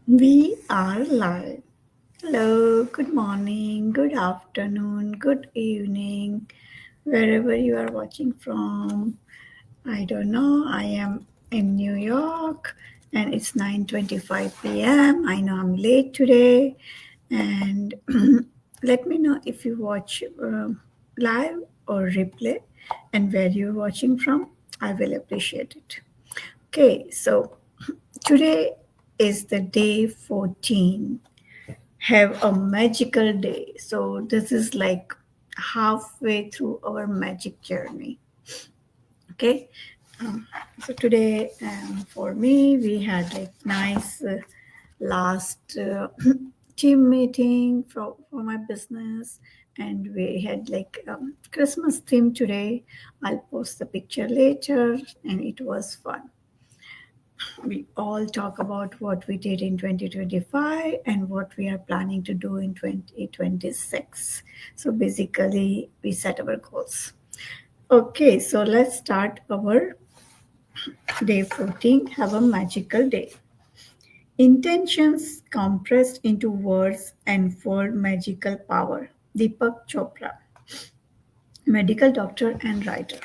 We are live. Hello, good morning, good afternoon, good evening, wherever you are watching from. I don't know. I am in New York and it's 9:25 p.m. I know I'm late today. And let me know if you watch live or replay and where you're watching from. I will appreciate it. Okay, so today is the day 14. Have a magical day. So this is like halfway through our magic journey. Okay. So today, for me, we had like nice last team meeting for my business, and we had like Christmas theme today. I'll post the picture later, and it was fun. We all talk about what we did in 2025 and what we are planning to do in 2026. So basically, we set our goals. Okay, so let's start our day 14. Have a magical day. Intentions compressed into words unfold magical power. Deepak Chopra, medical doctor and writer.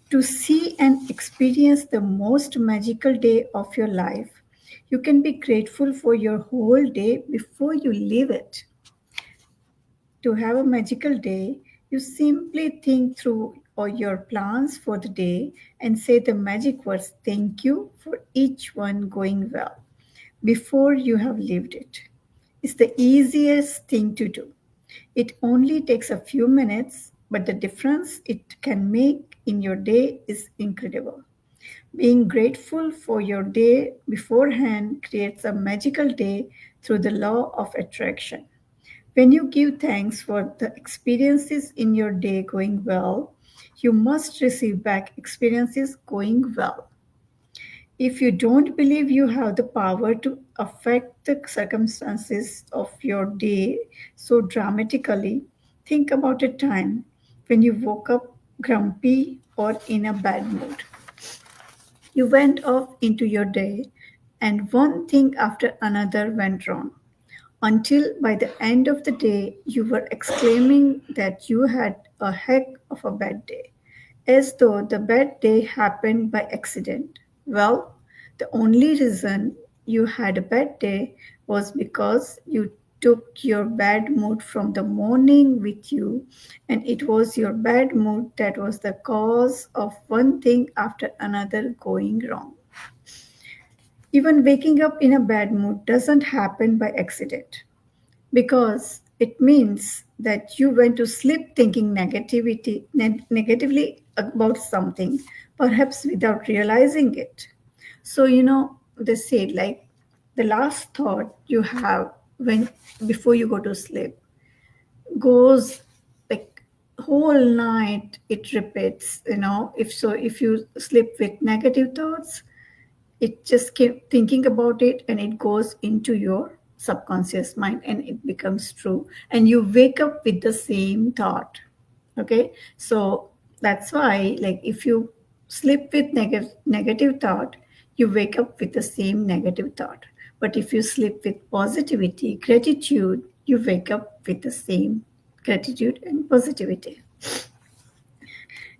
To see and experience the most magical day of your life, you can be grateful for your whole day before you leave it. To have a magical day, you simply think through all your plans for the day and say the magic words thank you for each one going well before you have lived it. It's the easiest thing to do. It only takes a few minutes, but the difference it can make in your day is incredible. Being grateful for your day beforehand creates a magical day through the law of attraction. When you give thanks for the experiences in your day going well, you must receive back experiences going well. If you don't believe you have the power to affect the circumstances of your day so dramatically, think about a time when you woke up grumpy or in a bad mood. You went off into your day, and one thing after another went wrong, until by the end of the day you were exclaiming that you had a heck of a bad day, as though the bad day happened by accident. Well, the only reason you had a bad day was because you took your bad mood from the morning with you, and it was your bad mood that was the cause of one thing after another going wrong. Even waking up in a bad mood doesn't happen by accident because it means that you went to sleep thinking negatively about something, perhaps without realizing it. So, they say like the last thought you have when before you go to sleep goes like whole night it repeats, if you sleep with negative thoughts, it just keep thinking about it and it goes into your subconscious mind and it becomes true and you wake up with the same thought. Okay, so that's why like if you sleep with negative thought, you wake up with the same negative thought. But if you sleep with positivity, gratitude, you wake up with the same gratitude and positivity.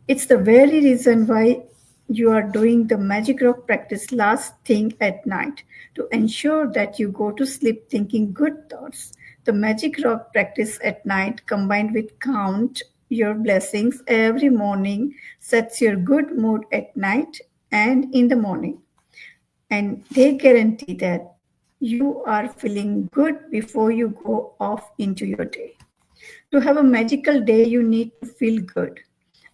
It's the very reason why you are doing the magic rock practice last thing at night to ensure that you go to sleep thinking good thoughts. The magic rock practice at night combined with count your blessings every morning sets your good mood at night and in the morning. And they guarantee that you are feeling good before you go off into your day. To have a magical day, you need to feel good.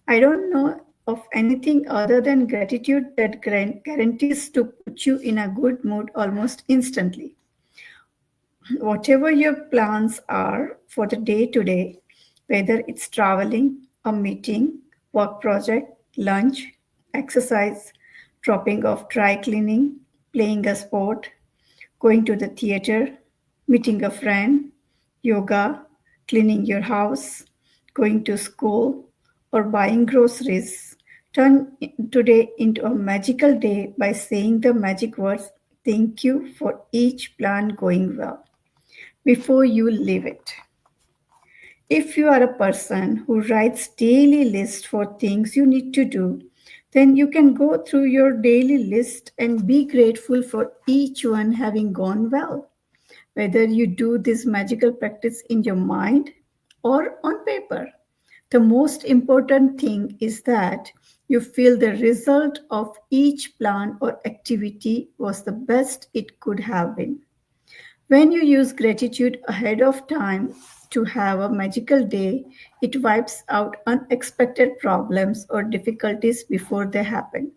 I don't know of anything other than gratitude that guarantees to put you in a good mood almost instantly. Whatever your plans are for the day today, whether it's traveling, a meeting, work project, lunch, exercise, dropping off dry cleaning, playing a sport, going to the theater, meeting a friend, yoga, cleaning your house, going to school, or buying groceries. Turn today into a magical day by saying the magic words thank you for each plan going well before you leave it. If you are a person who writes daily lists for things you need to do, then you can go through your daily list and be grateful for each one having gone well. Whether you do this magical practice in your mind or on paper, the most important thing is that you feel the result of each plan or activity was the best it could have been. When you use gratitude ahead of time to have a magical day, it wipes out unexpected problems or difficulties before they happen.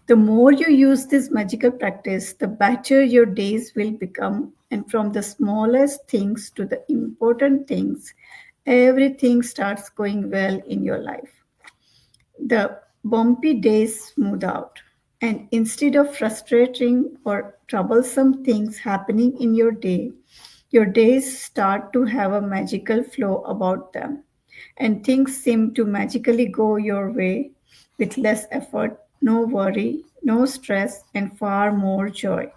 The more you use this magical practice, the better your days will become. And from the smallest things to the important things, everything starts going well in your life. The bumpy days smooth out. And instead of frustrating or troublesome things happening in your days start to have a magical flow about them. And things seem to magically go your way with less effort, no worry, no stress, and far more joy.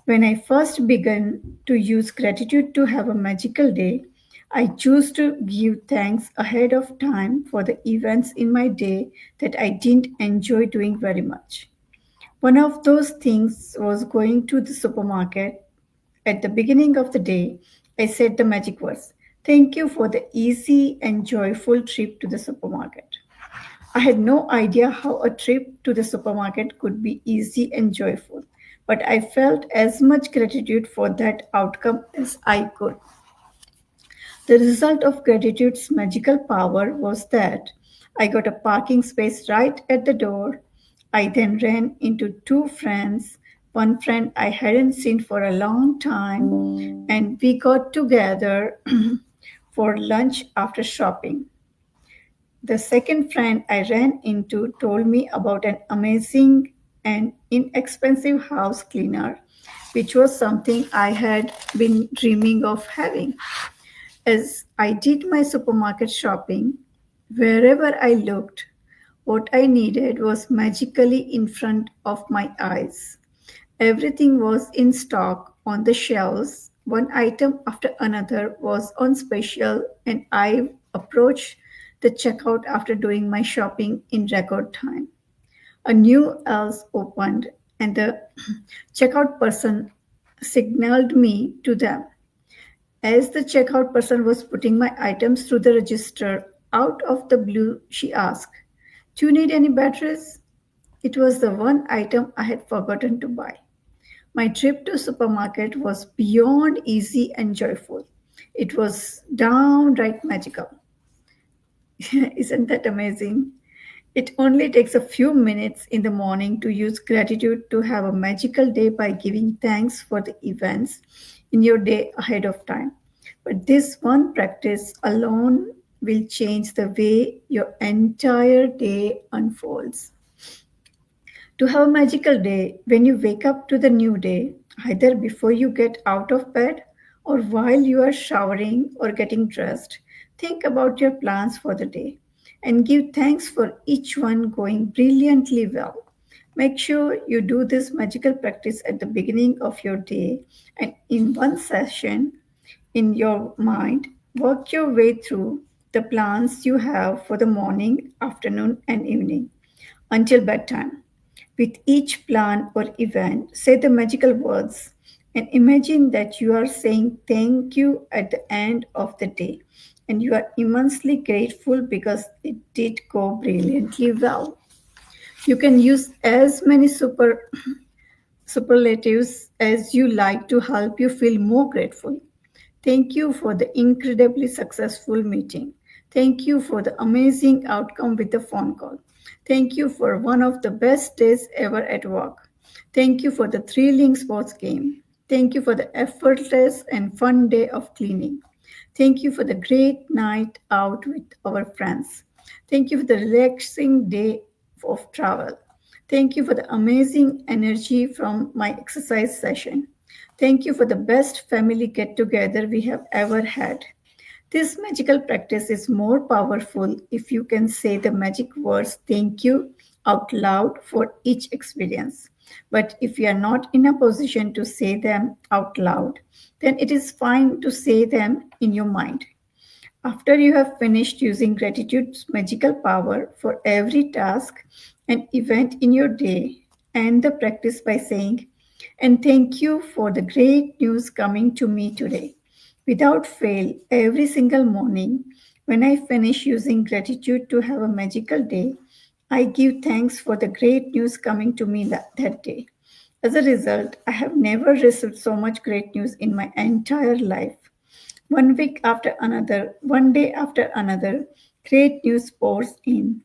When I first began to use gratitude to have a magical day, I choose to give thanks ahead of time for the events in my day that I didn't enjoy doing very much. One of those things was going to the supermarket. At the beginning of the day, I said the magic words, "Thank you for the easy and joyful trip to the supermarket." I had no idea how a trip to the supermarket could be easy and joyful, but I felt as much gratitude for that outcome as I could. The result of gratitude's magical power was that I got a parking space right at the door. I then ran into two friends, one friend I hadn't seen for a long time, and we got together for lunch after shopping. The second friend I ran into told me about an amazing and inexpensive house cleaner, which was something I had been dreaming of having. As I did my supermarket shopping, wherever I looked, what I needed was magically in front of my eyes. Everything was in stock on the shelves. One item after another was on special, and I approached the checkout after doing my shopping in record time. A new else opened, and the checkout person signaled me to them. As the checkout person was putting my items through the register, out of the blue, she asked, "Do you need any batteries?" It was the one item I had forgotten to buy. My trip to supermarket was beyond easy and joyful. It was downright magical. Isn't that amazing? It only takes a few minutes in the morning to use gratitude to have a magical day by giving thanks for the events in your day ahead of time. But this one practice alone will change the way your entire day unfolds. To have a magical day, when you wake up to the new day, either before you get out of bed or while you are showering or getting dressed, think about your plans for the day and give thanks for each one going brilliantly well. Make sure you do this magical practice at the beginning of your day and in one session in your mind, work your way through the plans you have for the morning, afternoon, and evening until bedtime. With each plan or event, say the magical words and imagine that you are saying thank you at the end of the day and you are immensely grateful because it did go brilliantly well. You can use as many superlatives as you like to help you feel more grateful. Thank you for the incredibly successful meeting. Thank you for the amazing outcome with the phone call. Thank you for one of the best days ever at work. Thank you for the thrilling sports game. Thank you for the effortless and fun day of cleaning. Thank you for the great night out with our friends. Thank you for the relaxing day of travel. Thank you for the amazing energy from my exercise session. Thank you for the best family get together we have ever had. This magical practice is more powerful if you can say the magic words thank you out loud for each experience. But if you are not in a position to say them out loud, then it is fine to say them in your mind. After you have finished using gratitude's magical power for every task and event in your day, end the practice by saying, "And thank you for the great news coming to me today." Without fail, every single morning, when I finish using gratitude to have a magical day, I give thanks for the great news coming to me that day. As a result, I have never received so much great news in my entire life. One week after another, one day after another, great news pours in.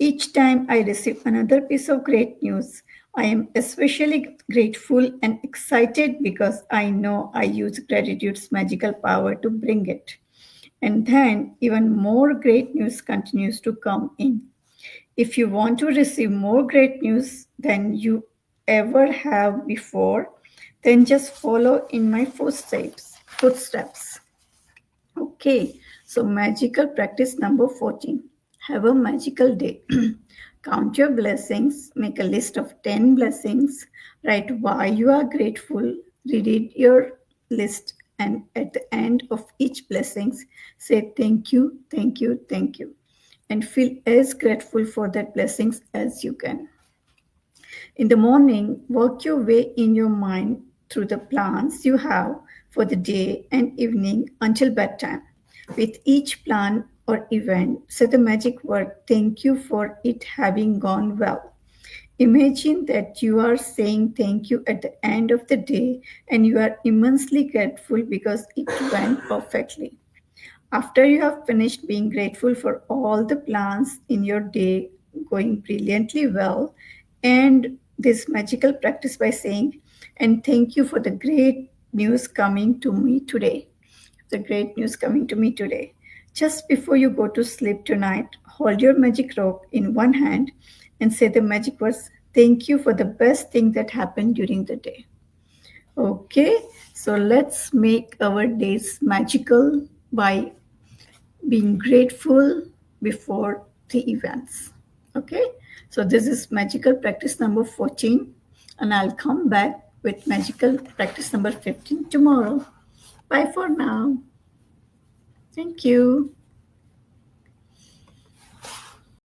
Each time I receive another piece of great news, I am especially grateful and excited because I know I use gratitude's magical power to bring it. And then even more great news continues to come in. If you want to receive more great news than you ever have before, then just follow in my footsteps. Okay, so magical practice number 14. Have a magical day. Count your blessings, make a list of 10 blessings, write why you are grateful, read your list, and at the end of each blessings, say thank you, thank you, thank you, and feel as grateful for that blessings as you can. In the morning, work your way in your mind through the plans you have for the day and evening until bedtime. With each plan or event, say the magic word thank you for it having gone well. Imagine that you are saying thank you at the end of the day and you are immensely grateful because it went perfectly. After you have finished being grateful for all the plans in your day going brilliantly well, and this magical practice by saying, "And thank you for the great news coming to me today." The great news coming to me today. Just before you go to sleep tonight, hold your magic rope in one hand and say the magic words, "Thank you for the best thing that happened during the day." Okay, so let's make our days magical by being grateful before the events. Okay, so this is magical practice number 14, and I'll come back with magical practice number 15 tomorrow. Bye for now. Thank you.